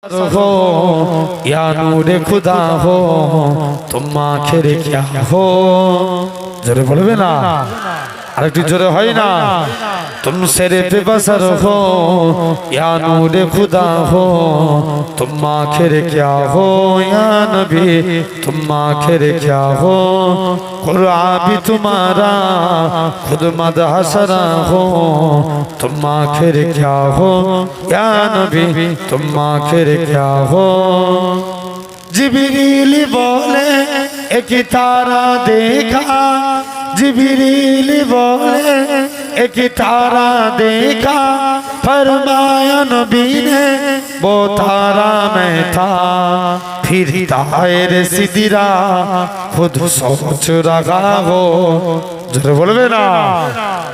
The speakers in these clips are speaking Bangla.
हो या नूरे खुदा हो तुम आखिर क्या हो जोरे बोलबे ना আরেকটু জোরে হয় না तुम सिरे पे बसर हो या नूरे खुदा हो तुम आखिर क्या हो या नबी तुम आखिर क्या हो कुरान भी तुम्हारा खुद मदहसरा हो तुम आखिर क्या हो या नबी तुम आखिर क्या हो जिब्रील बोले एक तारा देखा जिब्रील बोले एक तारा देखा फरमाया नबी ने वो तारा मैं था फिर दायरे सिदिरा खुद सोच रहा हो जोरे बोलबे ना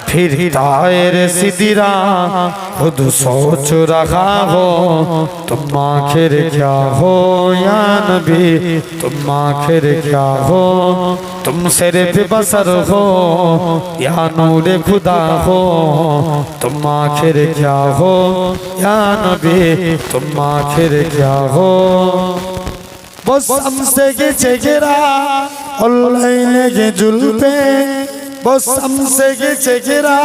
फिर दायरे सिदिरा खुद सोच रहा हो तुम आखिर क्या हो या नबी तुम आखिर क्या हो तुम सिरे पे बसर हो या नूरे खुदा हो तुम आखिर क्या हो या नबी तुम आखिर क्या हो बस हमसे गेचे गेरा অনলাইনে গে জুলপে বস हमसे गेचे गेरा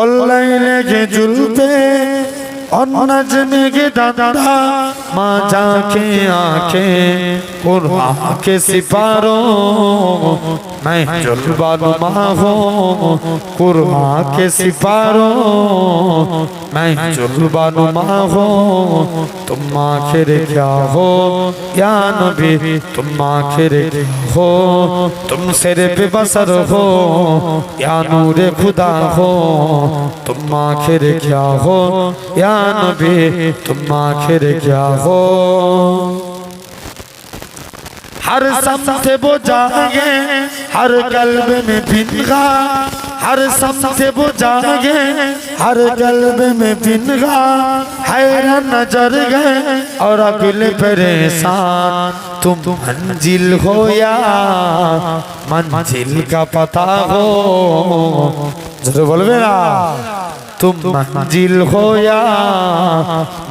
অনলাইনে গে জুলপে অনজমে গে দাদা মা जाके आंखें कुरान के सिपारों मैं जुल्बानुमा हूँ कुरान के सिपारों मैं जुल्बानुमा हूँ तुम आखिर क्या हो या नबी तुम आखिर क्या हो तुम सिरे पे बसर हो या नूरे खुदा हो तुम आखिर क्या हो या नबी तुम आखिर क्या हो हर समते वो जागे हर कल्ब में बिनगा हर समते वो जागे हर कल्ब में बिनगा हैरान नजर गए और अकुल परेशान तुम मंजिल हो या मंजिल का पता हो जरूर बोलबे ना तुम मंजिल हो या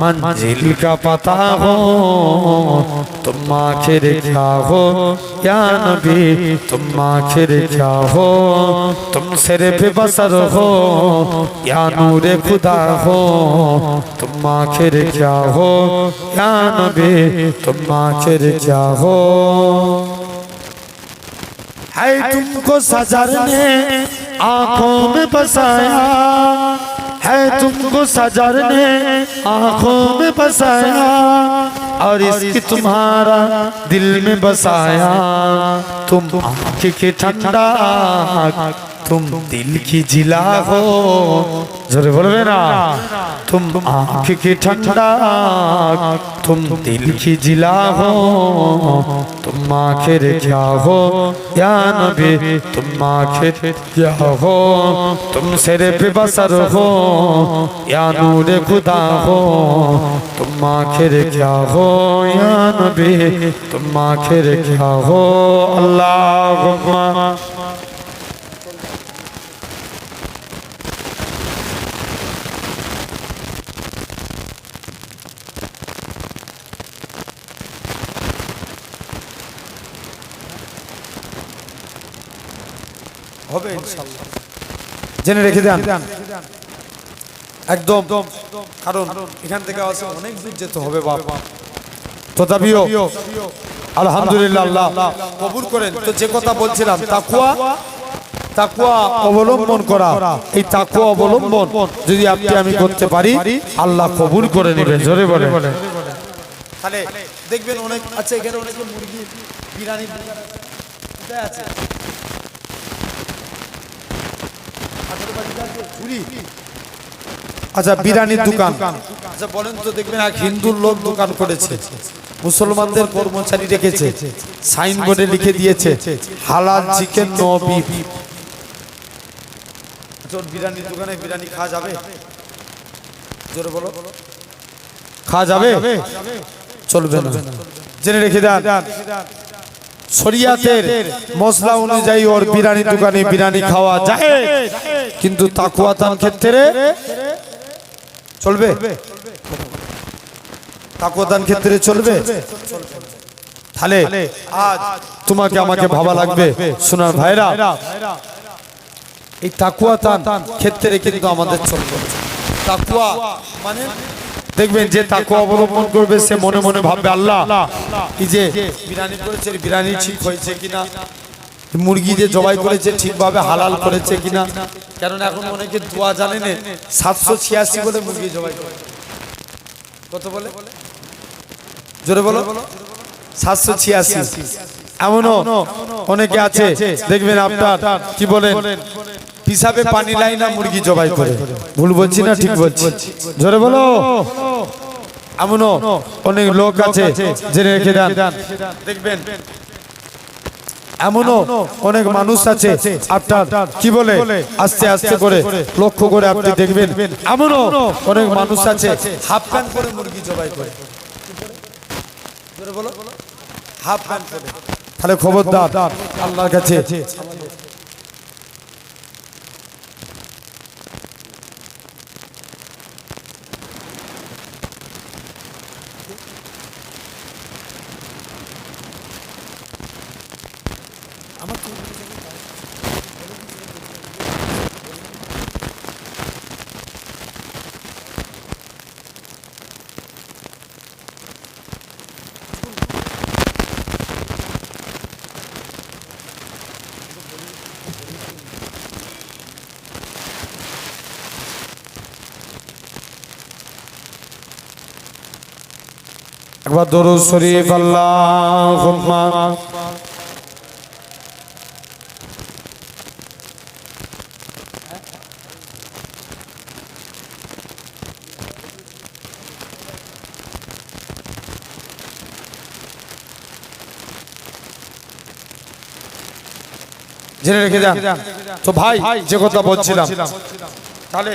मंजिल का पता हो तुम आखिर क्या हो या नबी तुम आखिर क्या हो तुम सिरे पे बसर हो या नूरे खुदा हो तुम आखिर क्या हो या नबी तुम आखिर क्या हो है तुमको सजर ने आँखों में बसाया है तुमको सजर ने आँखों में बसाया और इसकी तुम्हारा दिल में बसाया तुम आँख के ठंडा तुम दिल की जिला हो जोरे बोलबे ना तुम आँख की ठंडा तुम दिल की जिला हो तुम आखिर क्या हो या नबी तुम आखिर क्या हो तुम सिरे पे बसर हो या नूरे खुदा हो तुम आखिर क्या हो या नबी तुम आखिर क्या हो अल्लाहुम्मा হবে ইনশাআল্লাহ জেনে রেখে দেন একদম কারণ এখান থেকে আসে অনেক দূর যেতে হবে বাপ তথাপিও আলহামদুলিল্লাহ আল্লাহ কবুল করেন তো যে কথা বলছিলাম তাকওয়া অবলম্বন করা এই তাকওয়া অবলম্বন যদি আপনি আমি করতে পারি আল্লাহ কবুল করে নেবেন জোরে বলে তাহলে দেখবেন অনেক আচ্ছা এখানে অনেক মুরগি বিরিয়ানি কোথায় আছে আচ্ছা বিরিয়ানির দোকান আচ্ছা বলেন তো দেখবেন এক হিন্দু লোক দোকান করেছে মুসলমানদের কর্মচারী রেখেছে সাইনবোর্ডে লিখে দিয়েছে হালাল চিকেন নো বিফ আচ্ছা বিরিয়ানির দোকানে বিরিয়ানি খাওয়া যাবে জোরে বলো খাওয়া যাবে চলবে না জেনে রেখে দেন শরিয়াতের মশলা অনুযায়ী ওর বিরিয়ানি দোকানে বিরিয়ানি খাওয়া যায় কিন্তু তাকওয়া তার ক্ষেত্রে চলবে তাকওয়া দান ক্ষেত্রে চলবে? তাহলে আজ তোমাকে আমাকে ভাবা লাগবে সোনার ভাইরা, এই তাকওয়া দান ক্ষেত্রে কিন্তু আমাদের চলবে। তাকওয়া মানে দেখবেন যে তাকওয়া অবলম্বন করবে সে মনে মনে ভাববে আল্লাহ এই যে বিরিয়ানি করেছে বিরিয়ানি ঠিক হয়েছে কিনা, মুরগি যে জবাই করেছে ঠিকভাবে হালাল করেছে কিনা। কারণ এখন অনেকে দোয়া জানে না, 786 বলে মুরগি জবাই করে। কত বলে? জোরে বলো। 786। এমনও অনেকে আছে দেখবেন আপনার কি বলেন পিসাবে পানি লাই না মুরগি জবাই করে। ভুল বলছি না ঠিক বলছি? জোরে বলো। এমনও অনেক লোক আছে জেনে রেখে দেন, দেখবেন এমনও অনেক মানুষ আছে আপনার কি বলে আস্তে আস্তে করে লক্ষ্য করে আপনি দেখবেন এমনও অনেক মানুষ আছে হাফ প্যান্ট করে মুরগি জবাই করে। জোরে বলো। হাফ প্যান্ট করে। তাহলে খবরদার আল্লাহর কাছে একবার দরুদ শরীফ আল্লাহুম্মা জেনে রেখে যান। তো ভাই যে কথা বলছিলাম, তাহলে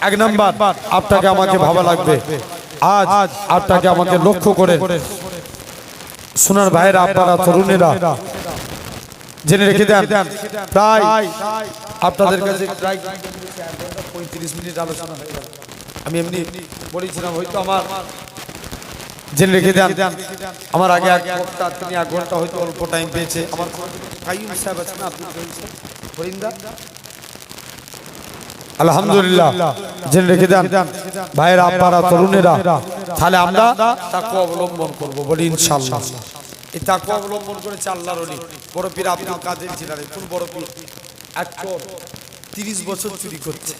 এক নাম্বার আপনাকে আমাকে ভাবা লাগবে, আজ আপনাকে আমাকে লক্ষ্য করে সোনার ভাইয়েরা আপনারা তরুণেরা জেনে রেখে দেন। প্রায় আপনাদের কাছে প্রায় 35 মিনিট আলোচনা হয়ে গেল। আমি এমনি বলেছিলাম হয়তো আমার জেনে রেখে দেন আমার আগে এক ঘন্টা তিনি 1 ঘন্টা হয়তো অল্প টাইম পেয়েছে। আমার কাইয়ুম সাহেব আছে না আব্দুল হরিন্দা, আলহামদুলিল্লাহ জেনে রেখে দেন ভাইয়েরা আপনারা তরুণেরা, তাহলে আমরা তাকওয়া অবলম্বন করব বলি ইনশাআল্লাহ। এই তাকওয়া অবলম্বন করেছে আল্লাহর ওলি বড় পীর আব্দুল কাদের জিলানী। কোন বড় পীর? এক চোর 30 বছর চুরি করছে।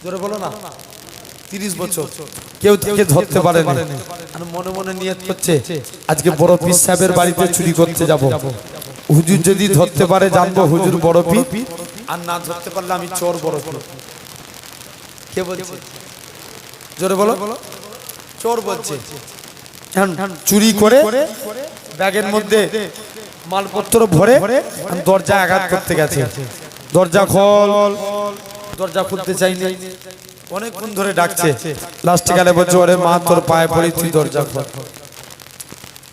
জোরে বলো না। 30 বছর কেউ থেকে ধরতে পারেনি, আর মনে মনে নিয়ত করছে আজকে বড় পীর সাহেবের বাড়িতে চুরি করতে যাব। হুজুর যদি ধরতে পারে জানবো হুজুর বড় পীর, আর না ধরতে পারলে আমি চোর বড় পীর। কে বলছে? জোরে বলো। চোর বলছে। চুরি করে ব্যাগের মধ্যে মালপত্র ভরে দরজা আঘাত করতে গেছে। দরজা খোল, দরজা খুলতে চাইনি, অনেকক্ষণ ধরে ডাকছে। লাস্টে গেলে বলছে ওরে মা তোর পায়ে পড়ি তুই দরজা খোল।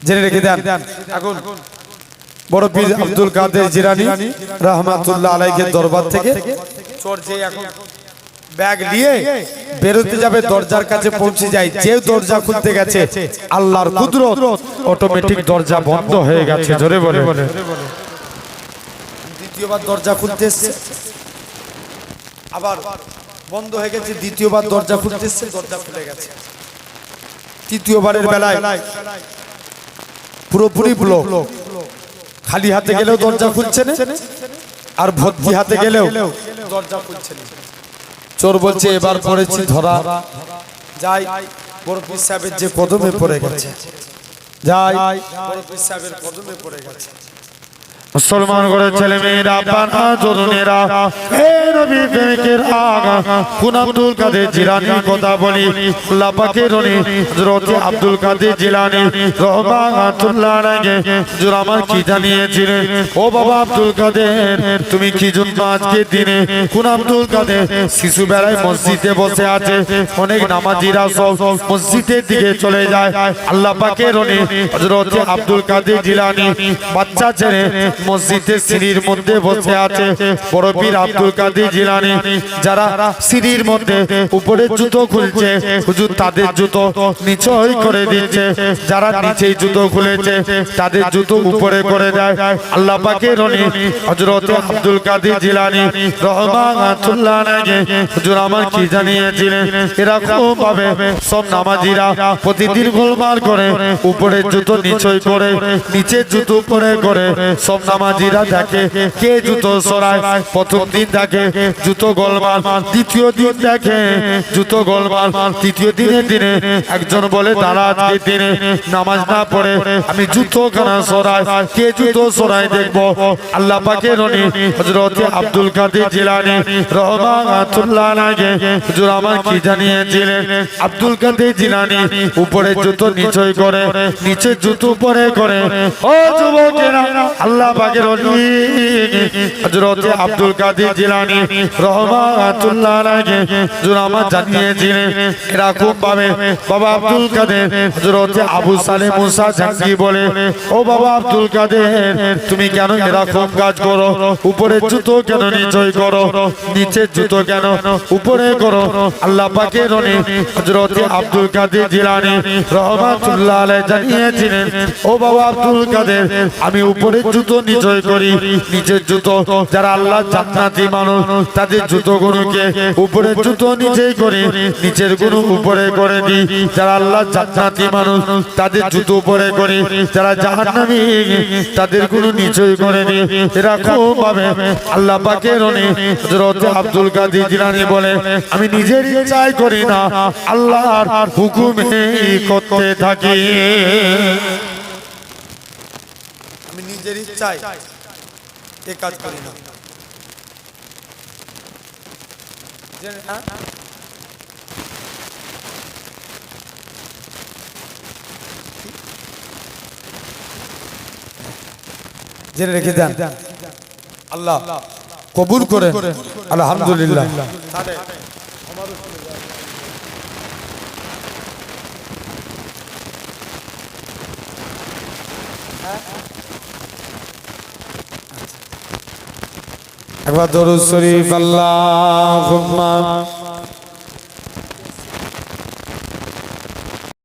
জেনে রেখে দেন এখন বড় পীর আব্দুল কাদের জিলানী রাহমাতুল্লাহ আলাইহির দরবার থেকে চোর যে এখন ব্যাগ নিয়ে বেরোতে যাবে, দরজার কাছে পৌঁছে যায়, যে দরজা খুলতে গেছে আল্লাহর কুদরত অটোমেটিক দরজা বন্ধ হয়ে গেছে। জোরে বলে। দ্বিতীয়বার দরজা খুলতে এসেছে, আবার বন্ধ হয়ে গেছে। দ্বিতীয়বার দরজা খুলতে এসেছে, দরজা খুলে গেছে। তৃতীয়বারের বেলায় পুরোপুরি ব্লক। খালি হাতে গেলেও দরজা খুলছে না, আর ভর্তি হাতে গেলেও দরজা খুলছে না। চোর বলছে এবার পড়েছি ধরা, যাই বড় পীর সাহেবের যে কদমে পড়ে গেছে, যাই বড় পীর সাহেবের কদমে পড়ে গেছে। মুসলমান করে ছেলে মেয়েরা বানা তরুণেরা হে নবী প্রেমিকের আগা কোন আব্দুল কাদের জিলানীর কথা বলি। আল্লাহ পাকের ওলি হযরত আব্দুল কাদের জিলানী রাহমাতুল্লাহ আলাইহি হুজুর আমার কি জানিয়েছিলেন, ও বাবা আব্দুল কাদের তুমি কি জন্য আজকে দিনে কোন আব্দুল কাদের শিশু বেলায় মসজিদে বসে আছে, অনেক নামাজিরা সব মসজিদের দিকে চলে যায়। আল্লাহ পাকের ওলি হযরত আব্দুল কাদের জিলানী বাচ্চা ছেলে মসজিদে সিঁড়ির মধ্যে বসে আছে বড় পীর আব্দুল কাদের জিলানী। যারা সিঁড়ির মধ্যে উপরে জুতো খুলছে হুজুর তাদের জুতো নিচই করে দিচ্ছে, যারা নিচেই জুতো খুলেছে তাদের জুতো উপরে করে দেয়। আল্লাহ পাকের রনি হযরত আব্দুল কাদের জিলানী রহমাতুল্লাহ আলাইহি হুজুর আমার কি জানিয়েছিলেন, এরকম ভাবে সব নামাজিরা প্রতিদিন গোলমাল করে উপরে জুতো নিচই করে নিচে জুতো উপরে করে সব নামাজিরা দেখে কে জুতো সরায়। প্রথম দিন দেখে জুতো গোলমাল, দ্বিতীয় দিন দেখে জুতো গোলমাল, তৃতীয় দিনে একজন বলে দাঁড়া আজকে দিনে নামাজ না পড়ে আমি জুতো খানা সরাই, কে জুতো সরাই দেখবো। আল্লাহ পাকের রনি হযরত আব্দুল কাদের জিলানী রহমাতুল্লাহ আলাইহি হুজুর আমার কি জানিয়েছিলেন, আব্দুল কাদের জিলানী উপরে জুতো নিচই করে নিচে জুতো উপরে করে। ও যুবকেরা আল্লাহ পাকের রনি হযরত আব্দুল কাদের জিলানী রহমাতুল্লাহ আলাইহি হুজুর আমার জানিয়েছিলেন এরকম ভাবে বাবা আব্দুল কাদের হযরত আবু সালেহ মুসা জাঙ্গি বলে, ও বাবা আব্দুল কাদের তুমি কেন এরকম কাজ করো, উপরে জুতো কেন নিচই করো, নিচে জুতো কেন উপরে করো। আল্লাহ পাকের রনি হযরত আব্দুল কাদের জিলানী রহমাতুল্লাহ আলাইহি জানিয়েছিলেন, ও বাবা আব্দুল কাদের আমি উপরে জুতো নিচই করি, নিচের জুতো যারা আল্লাহ জান্নাতি মানুষ তাদের জুতো গুলোকে উপরে জুতো নিচেই করি, নিচের গুলো উপরে করে দিই। যারা আল্লাহ জান্নাতি মানুষ তাদের জুতো উপরে করি, যারা জাহান্নামী তাদের গুলো নিচই করে দিই। এরকম ভাবে আল্লাহ পাকের রনি হযরত আব্দুল কাদের জিলানী বলে আমি নিজের ইচ্ছায় করি না, আল্লাহর হুকুমে করতে থাকি। আমি নিজের ইচ্ছায় এই কাজ করি না। জেনে রেখে দেন, আল্লাহ কবুল করেন আলহামদুলিল্লাহ। একবার দরুদ শরীফ আল্লাহুম্মা